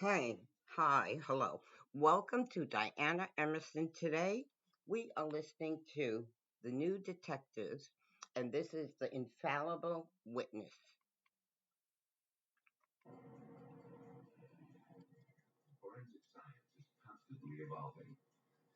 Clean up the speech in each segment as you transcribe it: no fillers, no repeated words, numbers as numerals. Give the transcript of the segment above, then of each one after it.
Hey, hi, hello. Welcome to Diana Emerson. Today, we are listening to The New Detectives, and this is The Infallible Witness. Forensic science is constantly evolving,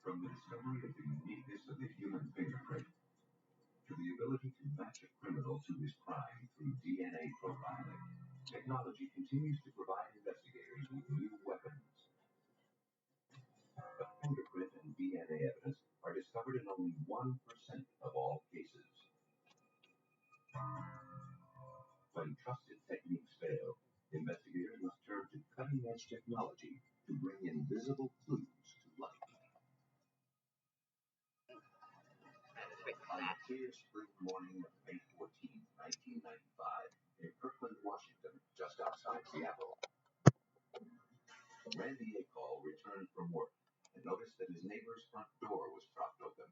from the discovery of the uniqueness of the human fingerprint to the ability to match a criminal to his crime through DNA profiling. Technology continues to provide investigators with new weapons. But fingerprint and DNA evidence are discovered in only 1% of all cases. When trusted techniques fail, investigators must turn to cutting-edge technology to bring invisible clues to light. On a clear spring morning of May 14, 1995, in Kirkland, Washington, just outside Seattle, Randy Akall returned from work and noticed that his neighbor's front door was propped open.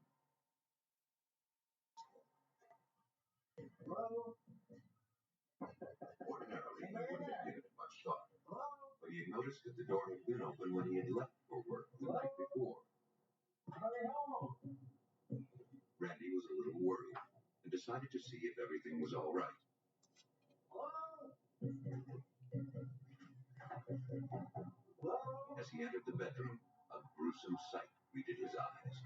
Ordinarily, he wouldn't have given it much thought, but he had noticed that the door had been open when he had left for work the night before. Randy was a little worried and decided to see if everything was all right. As he entered the bedroom, a gruesome sight greeted his eyes.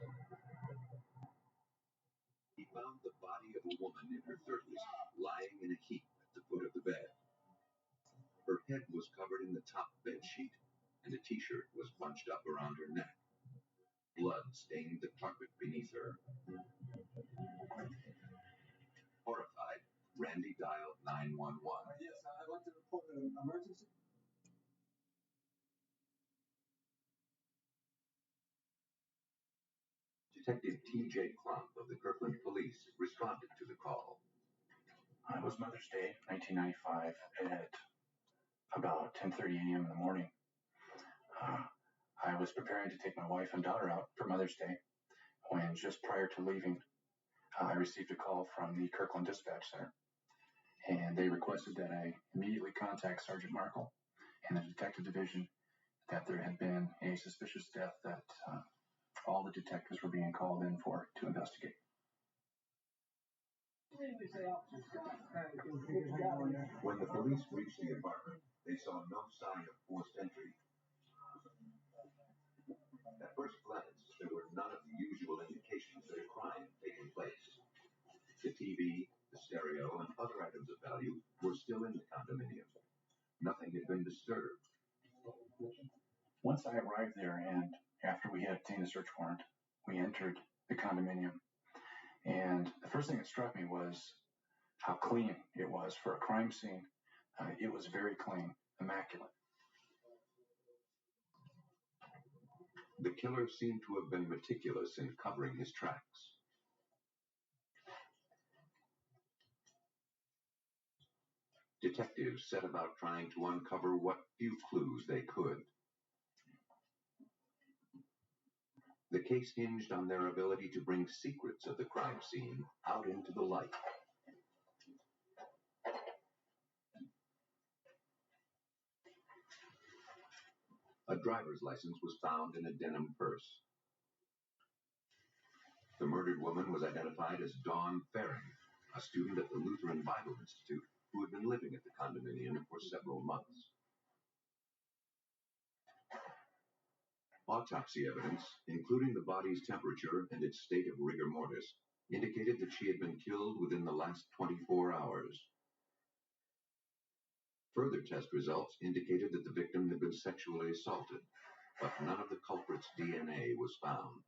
He found the body of a woman in her 30s lying in a heap at the foot of the bed. Her head was covered in the top bed sheet, and a t-shirt was bunched up around her neck. Blood stained the carpet beneath her. Horrified, Randy dialed 911. Yes, I'd like to report an emergency. Detective T.J. Klump of the Kirkland Police responded to the call. It was Mother's Day, 1995, at about 10:30 a.m. in the morning. I was preparing to take my wife and daughter out for Mother's Day when, just prior to leaving, I received a call from the Kirkland Dispatch Center, and they requested that I immediately contact Sergeant Markle and the Detective Division that there had been a suspicious death that all the detectives were being called in for to investigate. When the police reached the apartment, they saw no sign of forced entry. At first glance, there were none of the usual indications that a crime had taken place. The TV, the stereo, and other items of value were still in the condominium. Nothing had been disturbed. Once I arrived there and after we had obtained a search warrant, we entered the condominium. And the first thing that struck me was how clean it was for a crime scene. It was very clean, immaculate. The killer seemed to have been meticulous in covering his tracks. Detectives set about trying to uncover what few clues they could. The case hinged on their ability to bring secrets of the crime scene out into the light. A driver's license was found in a denim purse. The murdered woman was identified as Dawn Faring, a student at the Lutheran Bible Institute who had been living at the condominium for several months. Autopsy evidence, including the body's temperature and its state of rigor mortis, indicated that she had been killed within the last 24 hours. Further test results indicated that the victim had been sexually assaulted, but none of the culprit's DNA was found.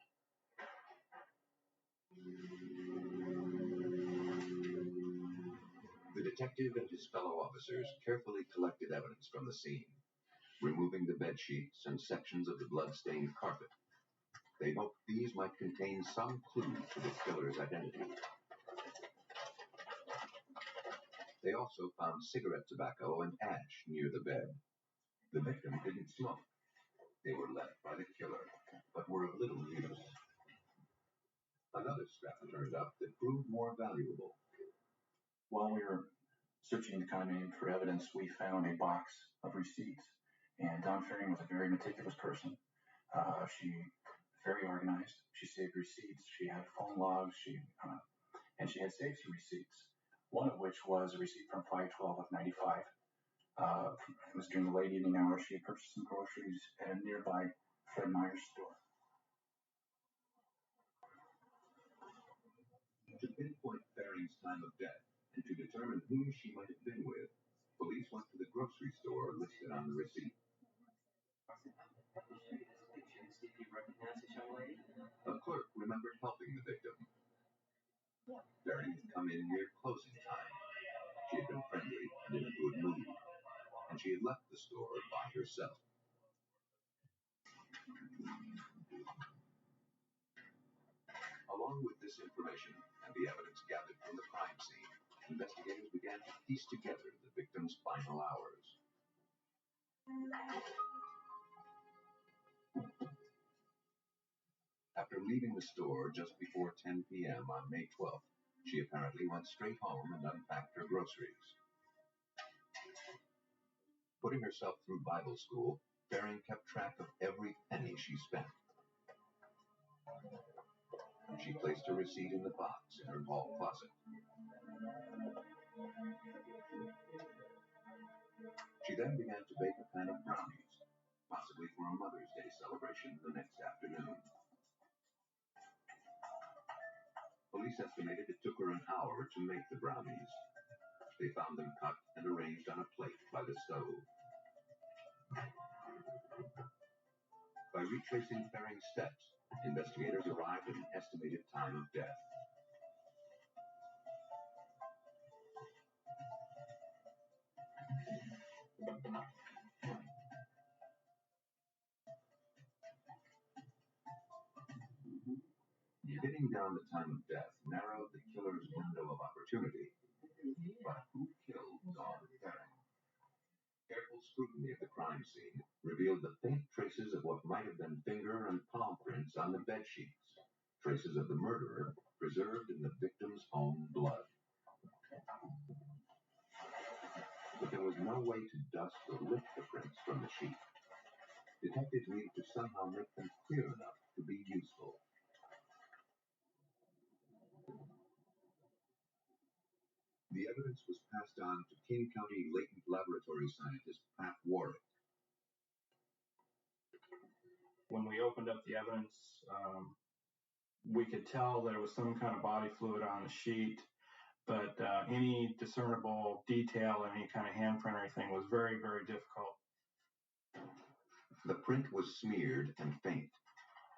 The detective and his fellow officers carefully collected evidence from the scene, removing the bed sheets and sections of the blood-stained carpet. They hoped these might contain some clue to the killer's identity. They also found cigarette tobacco and ash near the bed. The victim didn't smoke. They were left by the killer, but were of little use. Another scrap turned up that proved more valuable. While we were searching the condominium for evidence, we found a box of receipts, And Dawn Fearing was a very meticulous person. She very organized. She saved receipts. She had phone logs. And she had safety receipts. One of which was a receipt from 5/12 of '95. It was during the late evening hours. She had purchased some groceries at a nearby Fred Meyer's store. To pinpoint Fearing's time of death and to determine whom she might have been with, police went to the grocery store listed on the receipt. A clerk remembered helping the victim. Fearing had come in near closing time. She had been friendly and in a good mood, and she had left the store by herself. Along with this information and the evidence gathered from the crime scene, investigators began to piece together the victim's final hours. After leaving the store just before 10 p.m. on May 12th, she apparently went straight home and unpacked her groceries. Putting herself through Bible school, Fearing kept track of every penny she spent. She placed her receipt in the box in her hall closet. She then began to bake a pan of brownies, possibly for a Mother's Day celebration the next afternoon. Police estimated it took her an hour to make the brownies. They found them cut and arranged on a plate by the stove. By retracing Fearing's steps, investigators arrived at an estimated time of death. Getting down the time of death narrowed the killer's window of opportunity. But who killed Dawn Fearing? Careful scrutiny of the crime scene revealed the faint traces of what might have been finger and palm prints on the bed sheets, traces of the murderer preserved in the victim's own blood. But there was no way to dust or lift the prints from the sheet. Detectives needed to somehow make them clear enough to be useful. The evidence was passed on to King County latent laboratory scientist Pat Warwick. When we opened up the evidence, we could tell that it was some kind of body fluid on the sheet, but any discernible detail, any kind of handprint or anything was very, very difficult. The print was smeared and faint.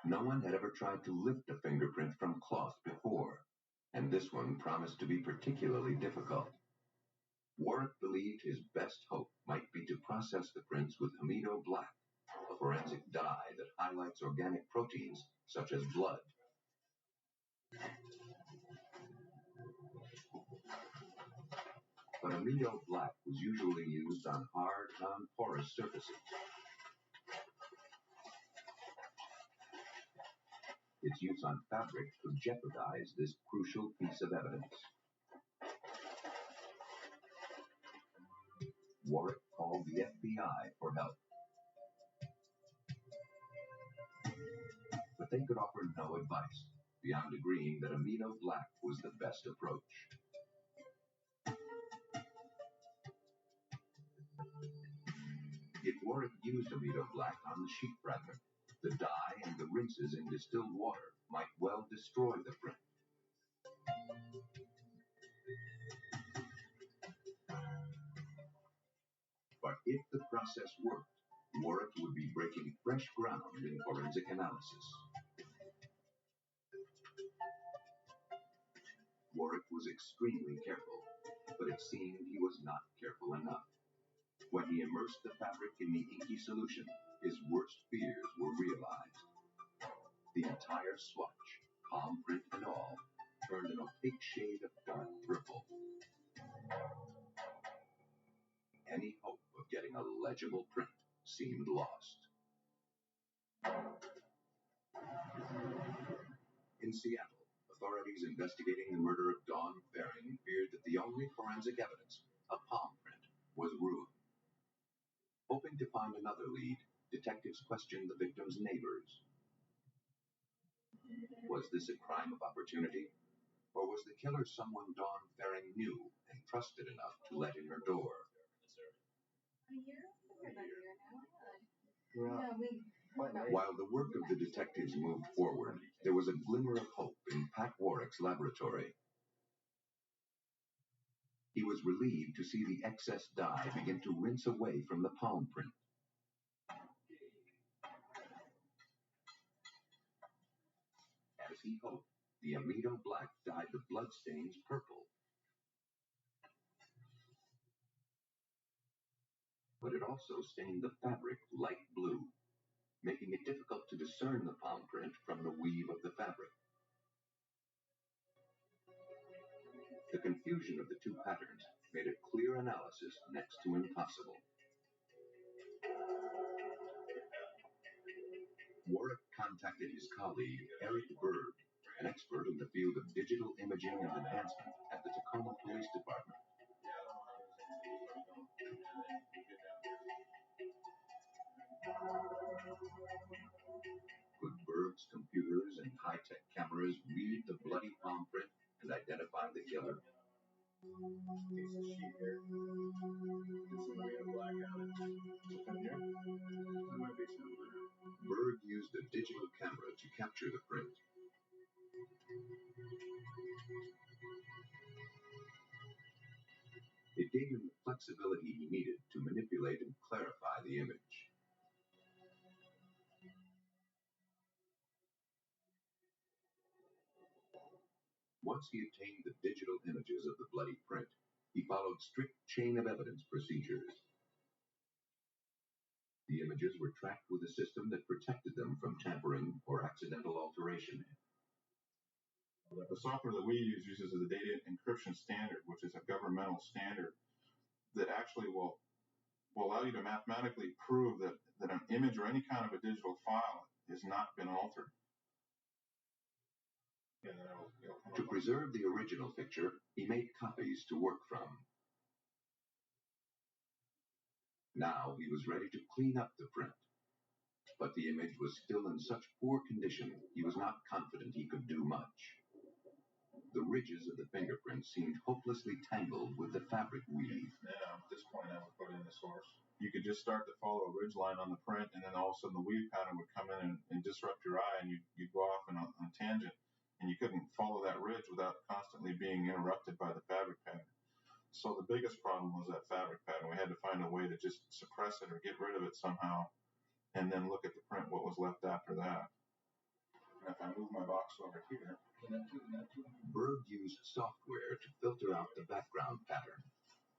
No one had ever tried to lift a fingerprint from cloth before, and this one promised to be particularly difficult. Warwick believed his best hope might be to process the prints with amido black, a forensic dye that highlights organic proteins such as blood. But amido black was usually used on hard, non-porous surfaces. Its use on fabric could jeopardize this crucial piece of evidence. Warwick called the FBI for help. But they could offer no advice, beyond agreeing that amido black was the best approach. If Warwick used amido black on the sheet fragment, the dye and the rinses in distilled water might well destroy the print. But if the process worked, Warwick would be breaking fresh ground in forensic analysis. Warwick was extremely careful, but it seemed he was not careful enough. When he immersed the fabric in the inky solution, his worst fears were realized. The entire swatch, palm print and all, turned an opaque shade of dark purple. Any hope of getting a legible print seemed lost. In Seattle, authorities investigating the murder of Dawn Fearing feared that the only forensic evidence, a palm print, was ruined. Hoping to find another lead, detectives questioned the victim's neighbors. Was this a crime of opportunity? Or was the killer someone Dawn Faring knew and trusted enough to let in her door? While the work of the detectives moved forward, there was a glimmer of hope in Pat Warwick's laboratory. He was relieved to see the excess dye begin to rinse away from the palm print. As he hoped, the amido black dyed the bloodstains purple. But it also stained the fabric light blue, making it difficult to discern the palm print from the weave of the fabric. The confusion of the two patterns made a clear analysis next to impossible. Warwick contacted his colleague, Eric Berg, an expert in the field of digital imaging and enhancement at the Tacoma Police Department. Could Berg's computers and high-tech cameras read the bloody palm print and identify the killer? Piece of sheet here. Get some way to black out it. Come here. There might be some there. Berg used a digital camera to capture the print. It gave him the flexibility he needed to manipulate and clarify the image. Once he obtained the digital images of the bloody print, he followed strict chain of evidence procedures. The images were tracked with a system that protected them from tampering or accidental alteration. The software that we use uses the data encryption standard, which is a governmental standard that actually will allow you to mathematically prove that an image or any kind of a digital file has not been altered. To preserve the original picture, he made copies to work from. Now he was ready to clean up the print. But the image was still in such poor condition, he was not confident he could do much. The ridges of the fingerprint seemed hopelessly tangled with the fabric weave. Now, at this point, I would put in the source. You could just start to follow a ridge line on the print, and then all of a sudden the weave pattern would come in and disrupt your eye, and you'd go off on a tangent, and you couldn't follow that ridge without constantly being interrupted by the fabric pattern. So the biggest problem was that fabric pattern. We had to find a way to just suppress it or get rid of it somehow, and then look at the print, what was left after that. And if I move my box over here, Berg used software to filter out the background pattern.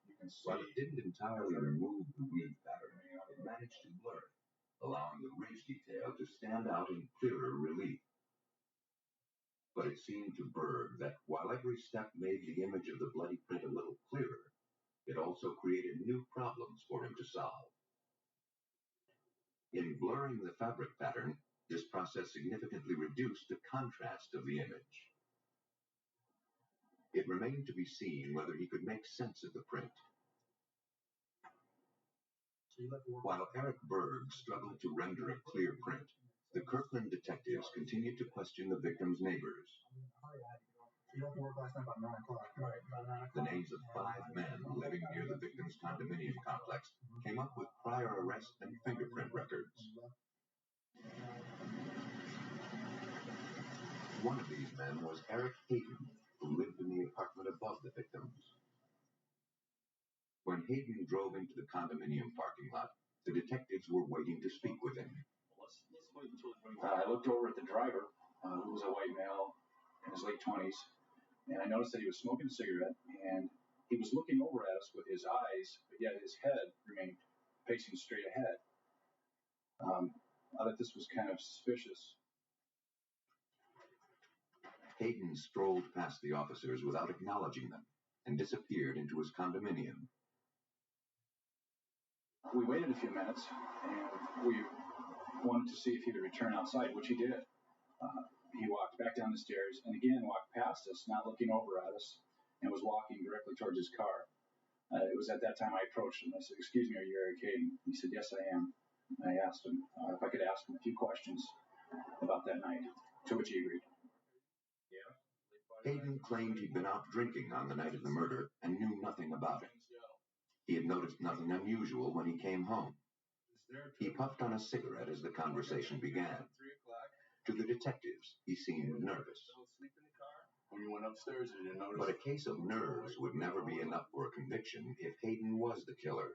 you can see. While it didn't entirely remove the weave pattern, it managed to blur it, allowing the ridge detail to stand out in clearer relief. But it seemed to Berg that while every step made the image of the bloody print a little clearer, it also created new problems for him to solve. In blurring the fabric pattern, this process significantly reduced the contrast of the image. It remained to be seen whether he could make sense of the print. While Eric Berg struggled to render a clear print, the Kirkland detectives continued to question the victim's neighbors. The names of 5 men living near the victim's condominium complex came up with prior arrest and fingerprint records. One of these men was Eric Hayden, who lived in the apartment above the victims. When Hayden drove into the condominium parking lot, the detectives were waiting to speak with him. I looked over at the driver, who was a white male in his late 20s, and I noticed that he was smoking a cigarette, and he was looking over at us with his eyes, but yet his head remained facing straight ahead. I thought this was kind of suspicious. Hayden strolled past the officers without acknowledging them and disappeared into his condominium. We waited a few minutes, and we wanted to see if he would return outside, which he did. He walked back down the stairs and again walked past us, not looking over at us, and was walking directly towards his car. It was at that time I approached him. I said, "Excuse me, are you Eric Hayden?" He said, "Yes, I am." And I asked him if I could ask him a few questions about that night, to which he agreed. Hayden claimed he'd been out drinking on the night of the murder and knew nothing about it. He had noticed nothing unusual when he came home. He puffed on a cigarette as the conversation began. To the detectives, he seemed nervous. When you went upstairs, you didn't notice? But a case of nerves would never be enough for a conviction if Hayden was the killer.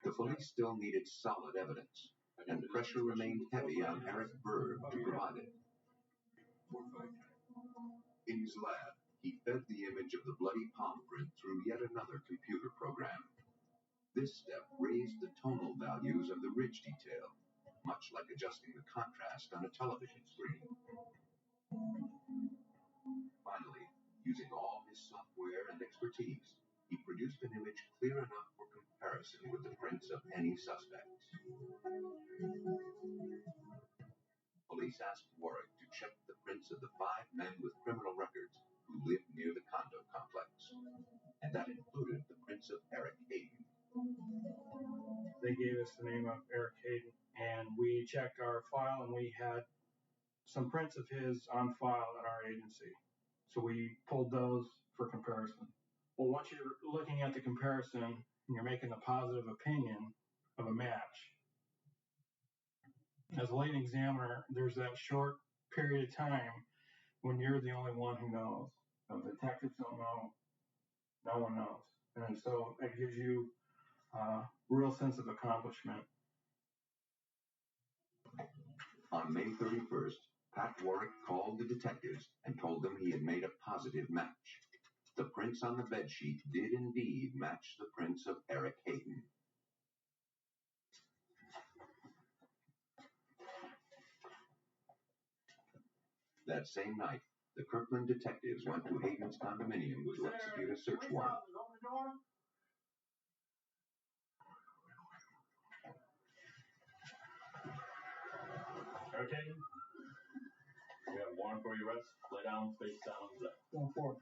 The police still needed solid evidence, and pressure remained heavy on Eric Berg to provide it. In his lab, he fed the image of the bloody palm print through yet another computer program. This step raised the tonal values of the ridge detail, much like adjusting the contrast on a television screen. Finally, using all his software and expertise, he produced an image clear enough for comparison with the prints of any suspects. Police asked Warwick to check the prints of the 5 men with criminal records who lived near the condo complex, and that included the prints of Eric Hayden. They gave us the name of Eric Hayden, and we checked our file, and we had some prints of his on file at our agency. So we pulled those for comparison. Well, once you're looking at the comparison and you're making a positive opinion of a match, as a late examiner, there's that short period of time when you're the only one who knows. The detectives don't know. No one knows. And so that gives you a real sense of accomplishment. On May 31st, Pat Warwick called the detectives and told them he had made a positive match. The prints on the bedsheet did indeed match the prints of Eric Hayden. That same night, the Kirkland detectives went to Hayden's condominium to execute a search warrant. Eric Hayden, we have a warrant for your arrest. Lay down, face down, left. Going forward.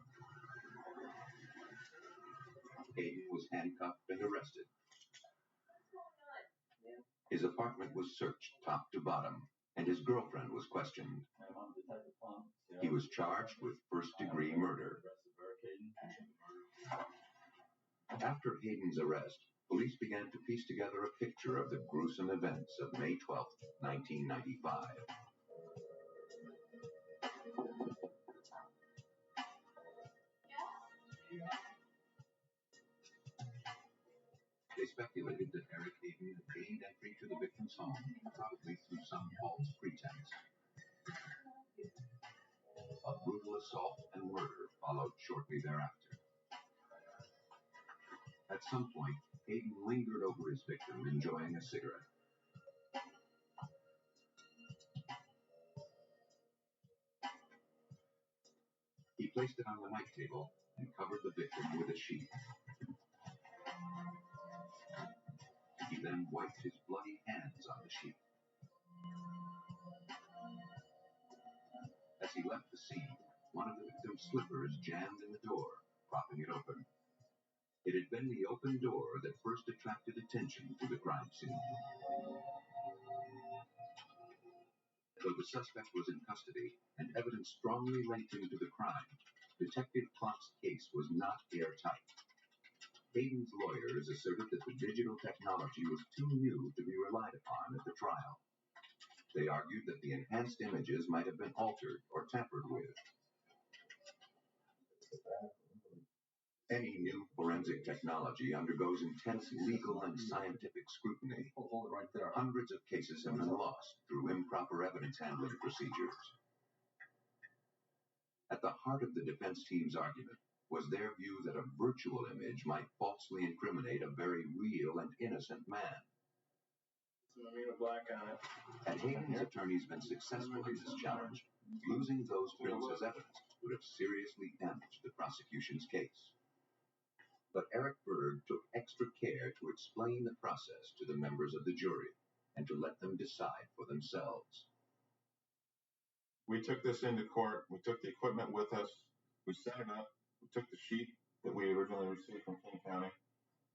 Hayden was handcuffed and arrested. His apartment was searched top to bottom, and his girlfriend was questioned. He was charged with first-degree murder. After Hayden's arrest, police began to piece together a picture of the gruesome events of May 12, 1995. They speculated that Eric Hayden had gained entry to the victim's home, probably through some false pretense. A brutal assault and murder followed shortly thereafter. At some point, Hayden lingered over his victim, enjoying a cigarette. He placed it on the night table and covered the victim with a sheet. He then wiped his bloody hands on the sheet. As he left the scene, one of the victim's slippers jammed in the door, propping it open. It had been the open door that first attracted attention to the crime scene. Though the suspect was in custody and evidence strongly linked him to the crime, Detective Klopp's case was not airtight. Hayden's lawyers asserted that the digital technology was too new to be relied upon at the trial. They argued that the enhanced images might have been altered or tampered with. Any new forensic technology undergoes intense legal and scientific scrutiny. Hold it right there. Hundreds of cases have been lost through improper evidence handling procedures. At the heart of the defense team's argument was their view that a virtual image might falsely incriminate a very real and innocent man. Black on it. Had Hayden's attorneys been successful in this challenge, losing those prints as evidence would have seriously damaged the prosecution's case. But Eric Berg took extra care to explain the process to the members of the jury and to let them decide for themselves. We took this into court. We took the equipment with us. We set it up. We took the sheet that we originally received from King County.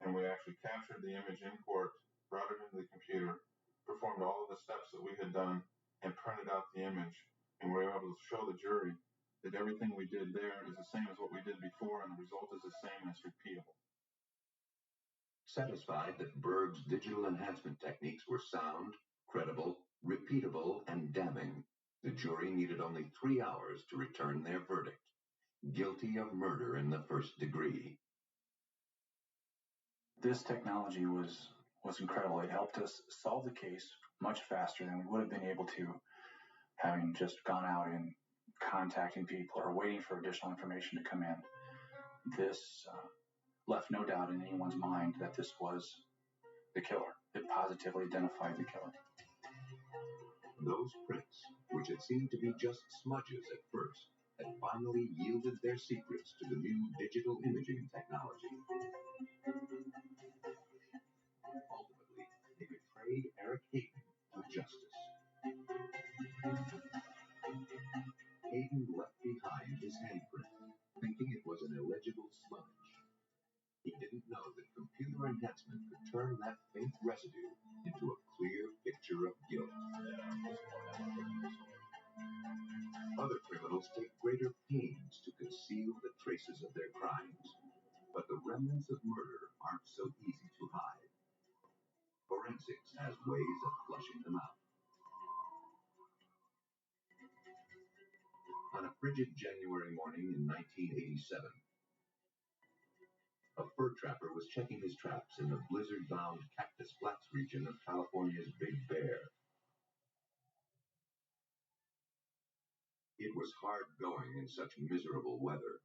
and we actually captured the image in court, brought it into the computer, performed all of the steps that we had done, and printed out the image, and we were able to show the jury that everything we did there is the same as what we did before, and the result is the same and it's repeatable. Satisfied that Berg's digital enhancement techniques were sound, credible, repeatable, and damning, the jury needed only 3 hours to return their verdict. Guilty of murder in the first degree. This technology was incredible. It helped us solve the case much faster than we would have been able to having just gone out and contacting people or waiting for additional information to come in. This left no doubt in anyone's mind that this was the killer. It positively identified the killer. Those prints, which had seemed to be just smudges at first, had finally yielded their secrets to the new digital imaging technology. Ultimately, they betrayed Eric Hayden to justice. Hayden left behind his handprint, thinking it was an illegible smudge. He didn't know that computer enhancement could turn that faint residue into a clear picture of guilt. Other criminals take greater pains to conceal the traces of their crimes, but the remnants of murder aren't so easy to hide. Forensics has ways of flushing them out. On a frigid January morning in 1987, a fur trapper was checking his traps in the blizzard-bound Cactus Flats region of California's Big Bear. It was hard going in such miserable weather.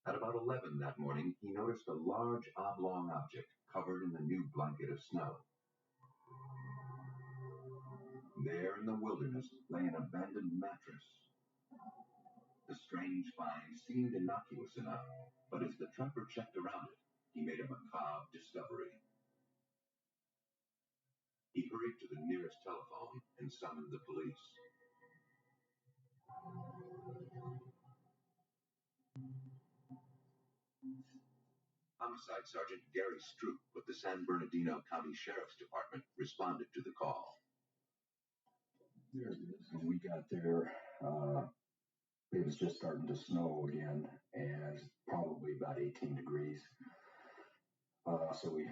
At about 11 that morning, he noticed a large oblong object covered in a new blanket of snow. There in the wilderness lay an abandoned mattress. The strange find seemed innocuous enough, but as the trapper checked around it, he made a macabre discovery. He hurried to the nearest telephone and summoned the police. Homicide Sergeant Gary Stroop of the San Bernardino County Sheriff's Department responded to the call. There it is. When we got there, it was just starting to snow again, and probably about 18 degrees. So we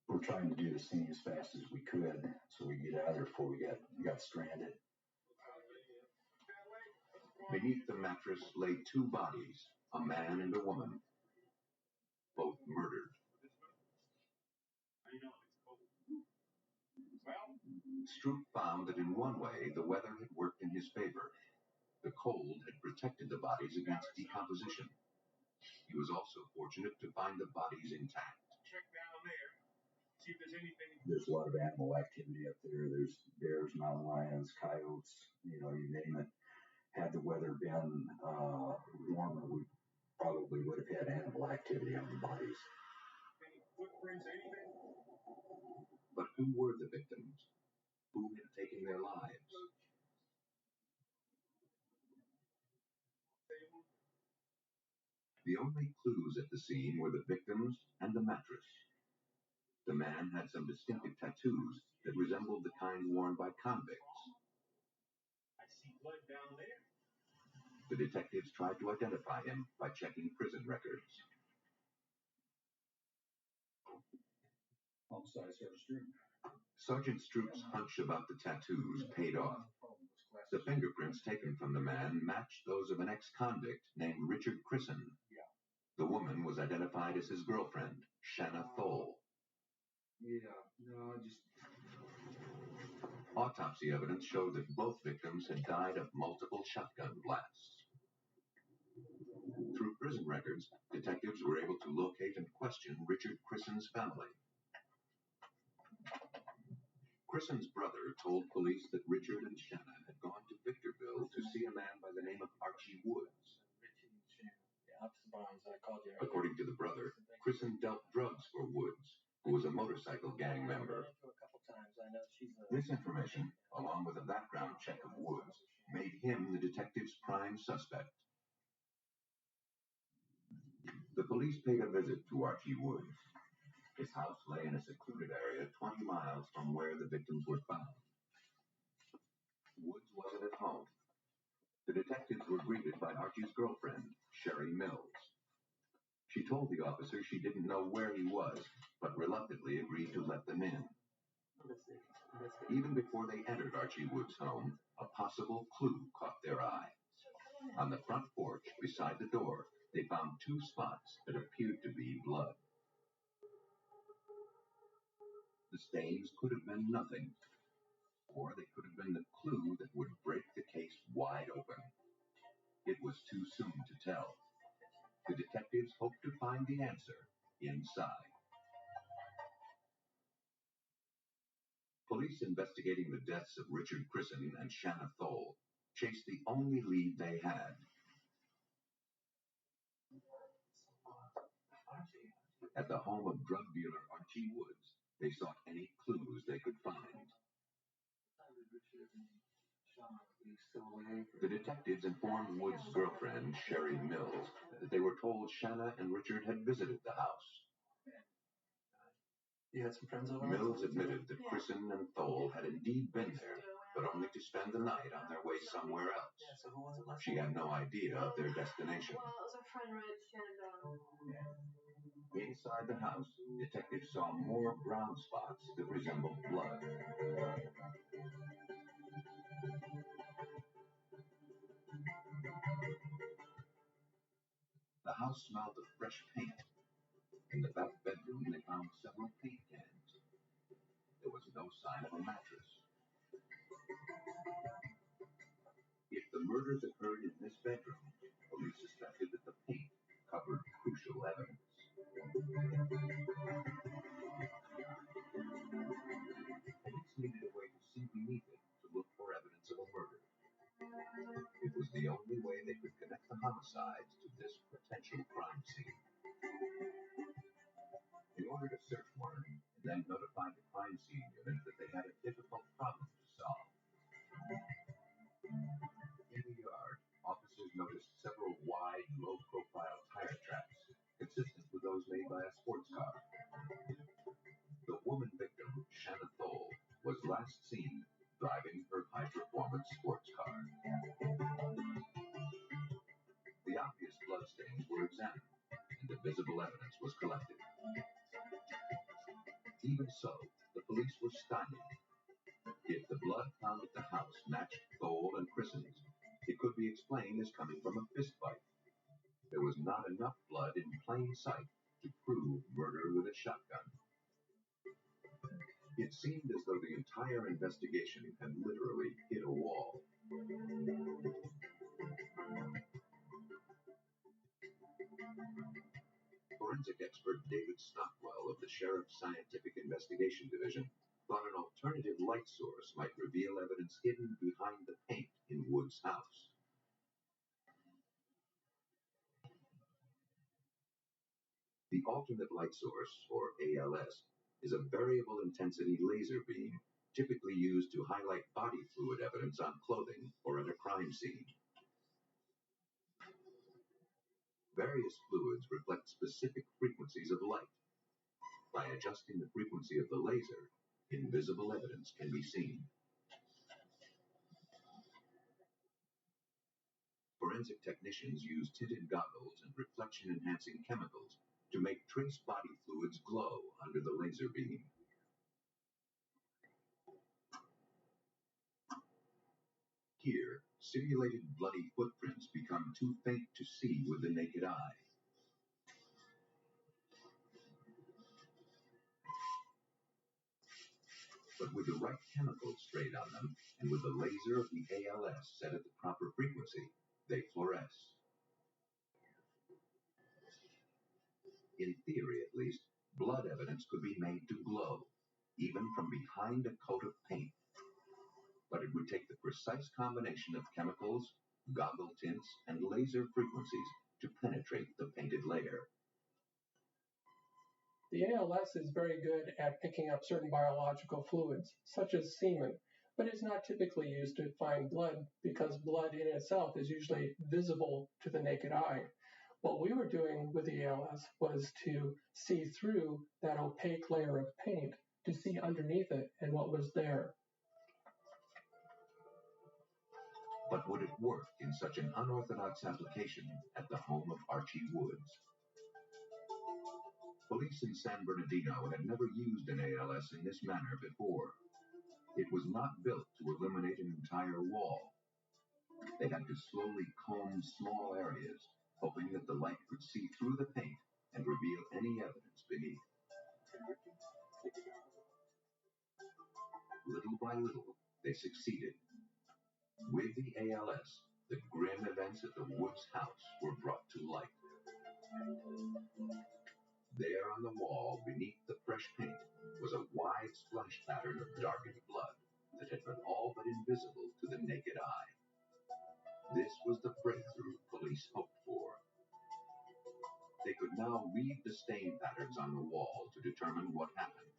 were trying to do the scene as fast as we could, so we get out of there before we got stranded. Beneath the mattress lay two bodies, a man and a woman, both murdered. Stroop found that in one way the weather had worked in his favor. The cold had protected the bodies against decomposition. He was also fortunate to find the bodies intact. Check down there, see if there's anything. There's a lot of animal activity up there. There's bears, mountain lions, coyotes, you name it. Had the weather been warmer, we probably would have had animal activity on the bodies. Any footprints, anything? But who were the victims? Who had taken their lives? The only clues at the scene were the victims and the mattress. The man had some distinctive tattoos that resembled the kind worn by convicts. I see blood down there. The detectives tried to identify him by checking prison records. Homicide Sergeant Stroop. Sergeant Stroop's hunch about the tattoos paid off. The fingerprints taken from the man matched those of an ex-convict named Richard Crisson. The woman was identified as his girlfriend, Shanna Thole. Autopsy evidence showed that both victims had died of multiple shotgun blasts. Through prison records, detectives were able to locate and question Richard Crisson's family. Crisson's brother told police that Richard and Shanna had gone to Victorville to see a man by the name of Archie Woods. According to the brother, Crisson dealt drugs for Woods, who was a motorcycle gang member. This information, along with a background check of Woods, made him the detective's prime suspect. The police paid a visit to Archie Woods. His house lay in a secluded area 20 miles from where the victims were found. Woods wasn't at home. The detectives were greeted by Archie's girlfriend, Sherry Mills. She told the officer she didn't know where he was, but reluctantly agreed to let them in. Even before they entered Archie Wood's home, a possible clue caught their eye. On the front porch, beside the door, they found two spots that appeared to be blood. The stains could have been nothing, or they could have been the clue that would break the case wide open. It was too soon to tell. The detectives hoped to find the answer inside. Police investigating the deaths of Richard Crisson and Shanna Thole chased the only lead they had. At the home of drug dealer Archie Woods, they sought any clues they could find. The detectives informed Woods' girlfriend, Sherry Mills, that they were told Shanna and Richard had visited the house. You had some friends over? Mills admitted that Crisson and Thole had indeed been there, but only to spend the night on their way somewhere else. Yeah, so who was it last She had no idea of their destination. Well, it was a friend right Shandong. Inside the house, detectives saw more brown spots that resembled blood. The house smelled of fresh paint. In the back bedroom, they found several paint cans. There was no sign of a mattress. If the murders occurred in this bedroom, police suspected that the paint covered crucial evidence. Police needed a way to see beneath it to look for evidence of a murder. It was the only way they could connect the homicides to this potential crime scene. They ordered a search warrant and then notified the crime scene unit that they had a difficult problem to solve. In the yard, officers noticed several wide, low-profile tire tracks, consistent with those made by a sports car. The woman victim, Shanna Thole, was last seen driving her high-performance sports car. The obvious bloodstains were examined, and the visible evidence was collected. Even so, the police were stymied. If the blood found at the house matched Thole and Crisson's, it could be explained as coming from a fistfight. There was not enough blood in plain sight to prove murder with a shotgun. It seemed as though the entire investigation had literally hit a wall. Forensic expert David Stockwell of the Sheriff's Scientific Investigation Division thought an alternative light source might reveal evidence hidden behind the paint in Wood's house. The alternate light source, or ALS, is a variable intensity laser beam typically used to highlight body fluid evidence on clothing or at a crime scene. Various fluids reflect specific frequencies of light. By adjusting the frequency of the laser, invisible evidence can be seen. Forensic technicians use tinted goggles and reflection-enhancing chemicals to make trace body fluids glow under the laser beam. Here, simulated bloody footprints become too faint to see with the naked eye. But with the right chemicals sprayed on them, and with the laser of the ALS set at the proper frequency, they fluoresce. In theory at least, blood evidence could be made to glow, even from behind a coat of paint. But it would take the precise combination of chemicals, goggle tints, and laser frequencies to penetrate the painted layer. The ALS is very good at picking up certain biological fluids, such as semen, but is not typically used to find blood because blood in itself is usually visible to the naked eye. What we were doing with the ALS was to see through that opaque layer of paint to see underneath it and what was there. But would it work in such an unorthodox application at the home of Archie Woods? Police in San Bernardino had never used an ALS in this manner before. It was not built to eliminate an entire wall. They had to slowly comb small areas, hoping that the light could see through the paint and reveal any evidence beneath. Little by little, they succeeded. With the ALS, the grim events at the Woods house were brought to light. There on the wall, beneath the fresh paint, was a wide splash pattern of darkened blood that had been all but invisible to the naked eye. This was the breakthrough police hoped for. They could now read the stain patterns on the wall to determine what happened.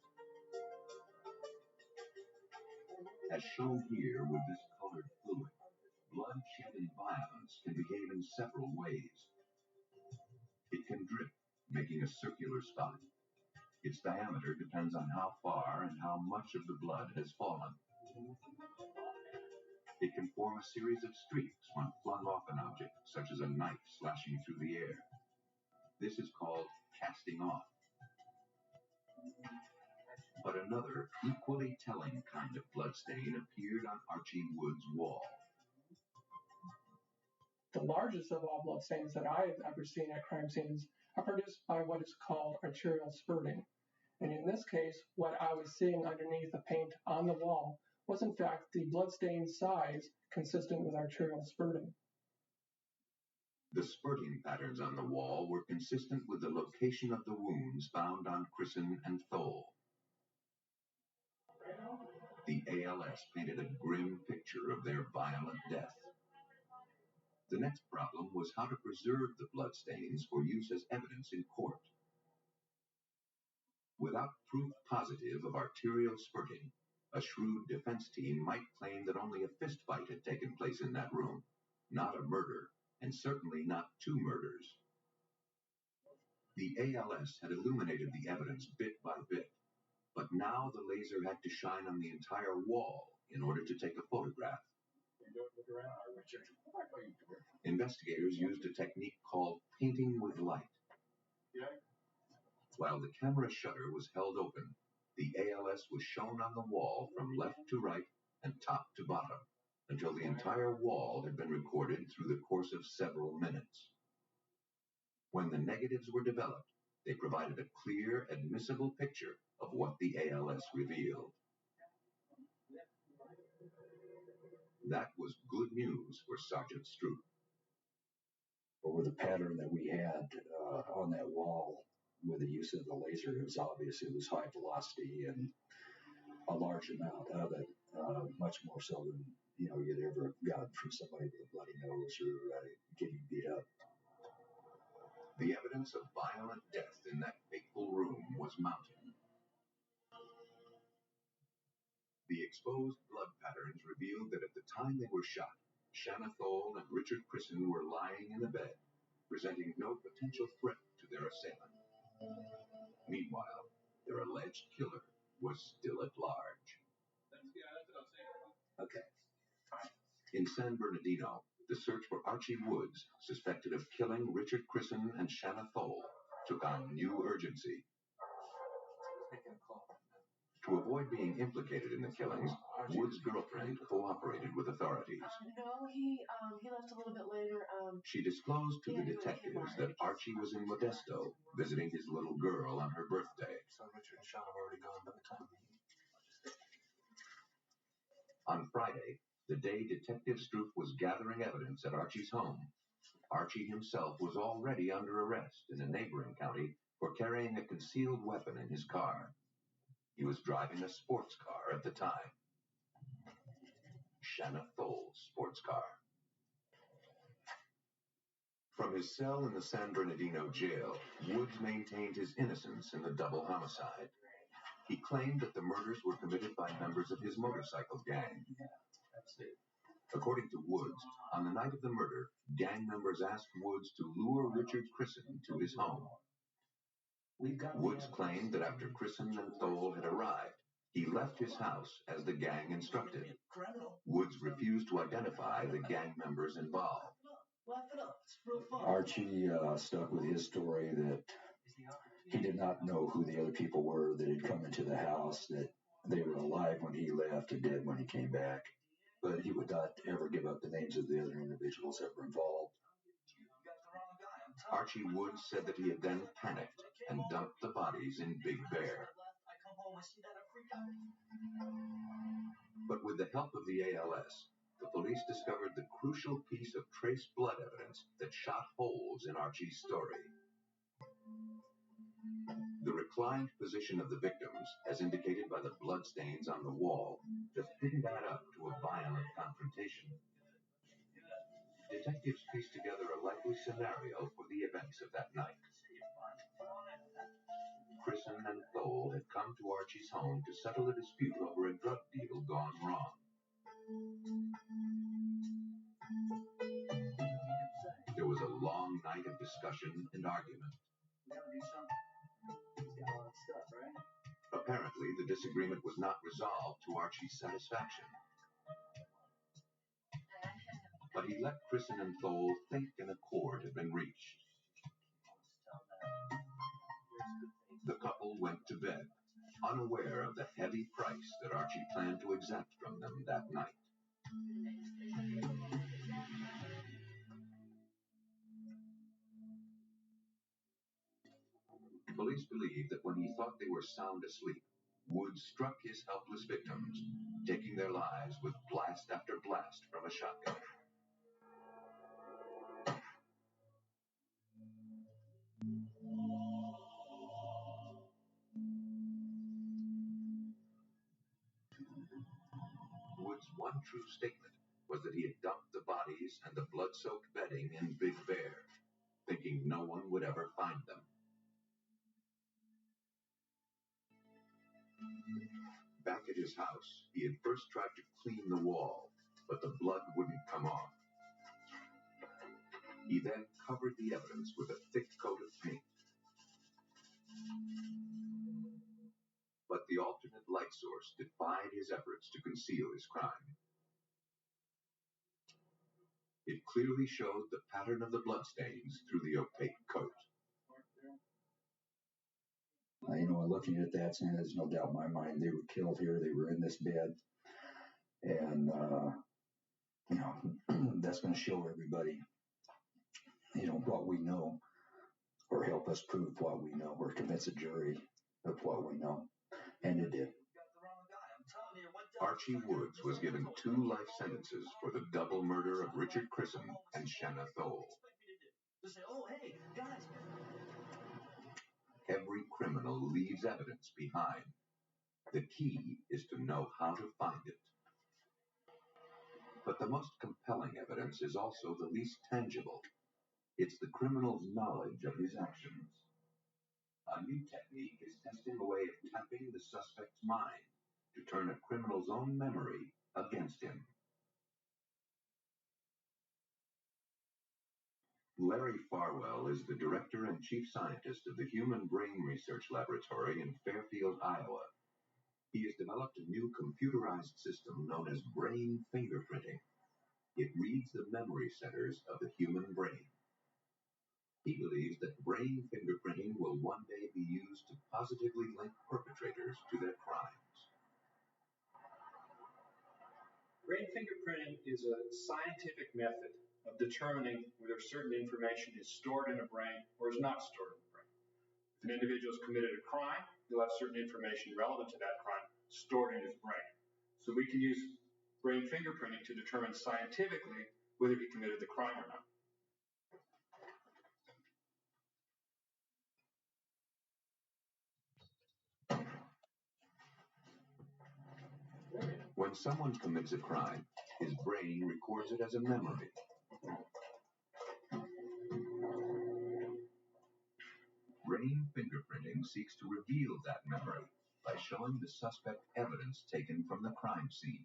As shown here with this colored fluid, blood shed in violence can behave in several ways. It can drip, making a circular spot. Its diameter depends on how far and how much of the blood has fallen. It can form a series of streaks when flung off an object, such as a knife slashing through the air. This is called casting off. But another, equally telling kind of bloodstain appeared on Archie Wood's wall. The largest of all bloodstains that I've ever seen at crime scenes are produced by what is called arterial spurting. And in this case, what I was seeing underneath the paint on the wall was in fact the bloodstain size consistent with arterial spurting. The spurting patterns on the wall were consistent with the location of the wounds found on Christen and Thole. The ALS painted a grim picture of their violent death. The next problem was how to preserve the bloodstains for use as evidence in court. Without proof positive of arterial spurting, a shrewd defense team might claim that only a fistfight had taken place in that room, not a murder, and certainly not two murders. The ALS had illuminated the evidence bit by bit, but now the laser had to shine on the entire wall in order to take a photograph. Investigators used a technique called painting with light. While the camera shutter was held open, the ALS was shown on the wall from left to right and top to bottom, until the entire wall had been recorded through the course of several minutes. When the negatives were developed, they provided a clear, admissible picture of what the ALS revealed. That was good news for Sergeant Stroop. Over the pattern that we had on that wall with the use of the laser, it was obvious it was high velocity and a large amount of it, much more so than you'd ever gotten from somebody with a bloody nose or getting beat up. The evidence of violent death in that fateful room was mounting. The exposed blood patterns revealed that at the time they were shot, Shanna Thole and Richard Christen were lying in the bed, presenting no potential threat to their assailant. Meanwhile, their alleged killer was still at large. Okay. In San Bernardino, the search for Archie Woods, suspected of killing Richard Christen and Shanna Thole, took on new urgency. To avoid being implicated in the killings, Wood's girlfriend cooperated with authorities. No, he left a little bit later. She disclosed to the detectives that Archie was in Modesto, visiting his little girl on her birthday. So Richard and Sean have already gone by the time On Friday, the day Detective Stroop was gathering evidence at Archie's home, Archie himself was already under arrest in a neighboring county for carrying a concealed weapon in his car. He was driving a sports car at the time. Shanna Thole's sports car. From his cell in the San Bernardino jail, Woods maintained his innocence in the double homicide. He claimed that the murders were committed by members of his motorcycle gang. According to Woods, on the night of the murder, gang members asked Woods to lure Richard Crisson to his home. Woods claimed that after Crisson and Thole had arrived, he left his house as the gang instructed. Woods refused to identify the gang members involved. Archie stuck with his story that he did not know who the other people were that had come into the house, that they were alive when he left and dead when he came back. But he would not ever give up the names of the other individuals that were involved. Archie Woods said that he had then panicked and dumped the bodies in Big Bear. But with the help of the ALS, the police discovered the crucial piece of trace blood evidence that shot holes in Archie's story. The reclined position of the victims, as indicated by the bloodstains on the wall, just didn't add up to a violent confrontation. Detectives pieced together a likely scenario for the events of that night. Crisson and Thole had come to Archie's home to settle a dispute over a drug deal gone wrong. There was a long night of discussion and argument. Apparently, the disagreement was not resolved to Archie's satisfaction. But he let Crisson and Thole think an accord had been reached. The couple went to bed, unaware of the heavy price that Archie planned to exact from them that night. Police believe that when he thought they were sound asleep, Woods struck his helpless victims, taking their lives with blast after blast from a shotgun. Woods' one true statement was that he had dumped the bodies and the blood-soaked bedding in Big Bear, thinking no one would ever find them. Back at his house, he had first tried to clean the wall, but the blood wouldn't come off. He then covered the evidence with a thick coat of paint. But the alternate light source defied his efforts to conceal his crime. It clearly showed the pattern of the bloodstains through the opaque coat. Looking at that, saying there's no doubt in my mind they were killed here. They were in this bed. And, that's going to show everybody, what we know, or help us prove what we know, or convince a jury of what we know. And it did. Archie Woods was given 2 life sentences for the double murder of Richard Crisson and Shanna Thole. Every criminal leaves evidence behind. The key is to know how to find it. But the most compelling evidence is also the least tangible. It's the criminal's knowledge of his actions. A new technique is testing a way of tapping the suspect's mind to turn a criminal's own memory against him. Larry Farwell is the director and chief scientist of the Human Brain Research Laboratory in Fairfield, Iowa. He has developed a new computerized system known as brain fingerprinting. It reads the memory centers of the human brain. He believes that brain fingerprinting will one day be used to positively link perpetrators to their crimes. Brain fingerprinting is a scientific method of determining whether certain information is stored in a brain or is not stored in the brain. If an individual has committed a crime, he'll have certain information relevant to that crime stored in his brain. So we can use brain fingerprinting to determine scientifically whether he committed the crime or not. When someone commits a crime, his brain records it as a memory. brain fingerprinting seeks to reveal that memory by showing the suspect evidence taken from the crime scene.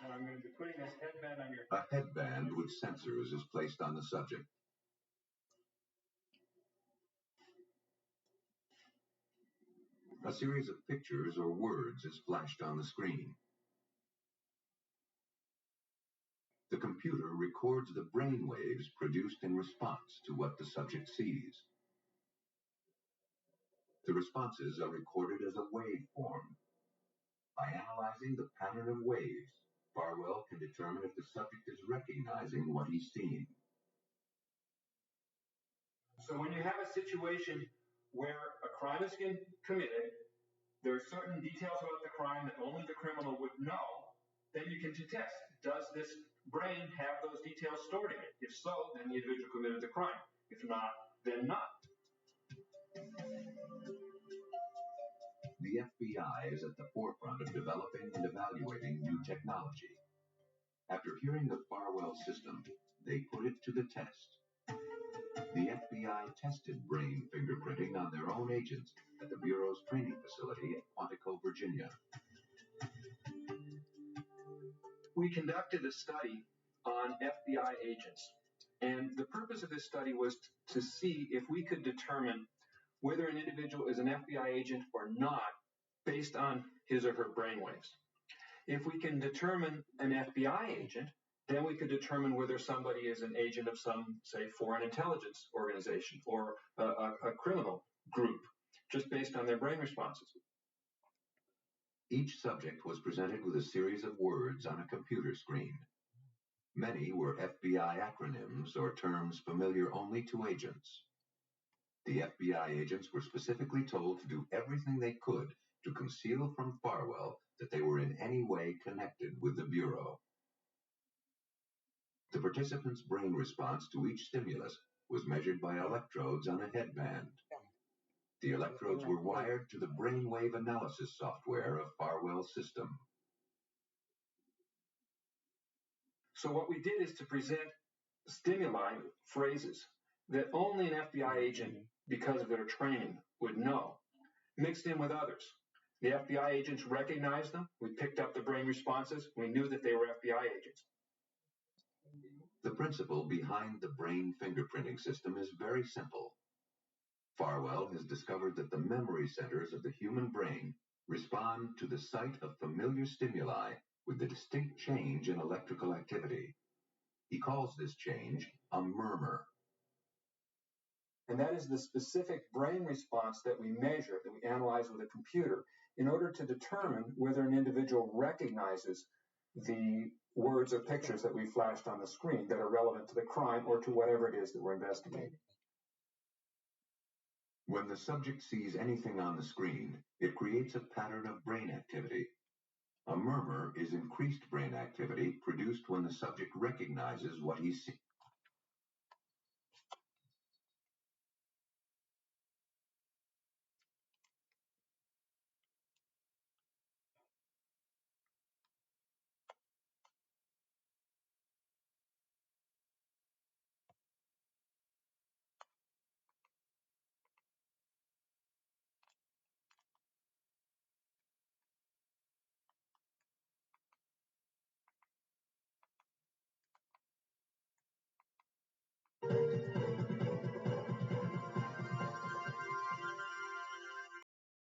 Now I'm going to be putting this headband on your... A headband with sensors is placed on the subject. A series of pictures or words is flashed on the screen. The computer records the brain waves produced in response to what the subject sees. The responses are recorded as a waveform. By analyzing the pattern of waves, Farwell can determine if the subject is recognizing what he's seen. So when you have a situation where a crime has been committed, there are certain details about the crime that only the criminal would know, then you can test, does this brain have those details stored in it? If so, then the individual committed the crime. If not, then not. The FBI is at the forefront of developing and evaluating new technology. After hearing of Farwell's system, they put it to the test. The FBI tested brain fingerprinting on their own agents at the Bureau's training facility at Quantico, Virginia. We conducted a study on FBI agents, and the purpose of this study was to see if we could determine whether an individual is an FBI agent or not based on his or her brainwaves. If we can determine an FBI agent, then we could determine whether somebody is an agent of some, say, foreign intelligence organization or a criminal group, just based on their brain responses. Each subject was presented with a series of words on a computer screen. Many were FBI acronyms or terms familiar only to agents. The FBI agents were specifically told to do everything they could to conceal from Farwell that they were in any way connected with the Bureau. The participants' brain response to each stimulus was measured by electrodes on a headband. The electrodes were wired to the brainwave analysis software of Farwell's system. So what we did is to present stimuli, phrases, that only an FBI agent, because of their training, would know, mixed in with others. The FBI agents recognized them. We picked up the brain responses. We knew that they were FBI agents. The principle behind the brain fingerprinting system is very simple. Farwell has discovered that the memory centers of the human brain respond to the sight of familiar stimuli with a distinct change in electrical activity. He calls this change a murmur. And that is the specific brain response that we measure, that we analyze with a computer, in order to determine whether an individual recognizes the words or pictures that we flashed on the screen that are relevant to the crime or to whatever it is that we're investigating. When the subject sees anything on the screen, it creates a pattern of brain activity. A murmur is increased brain activity produced when the subject recognizes what he's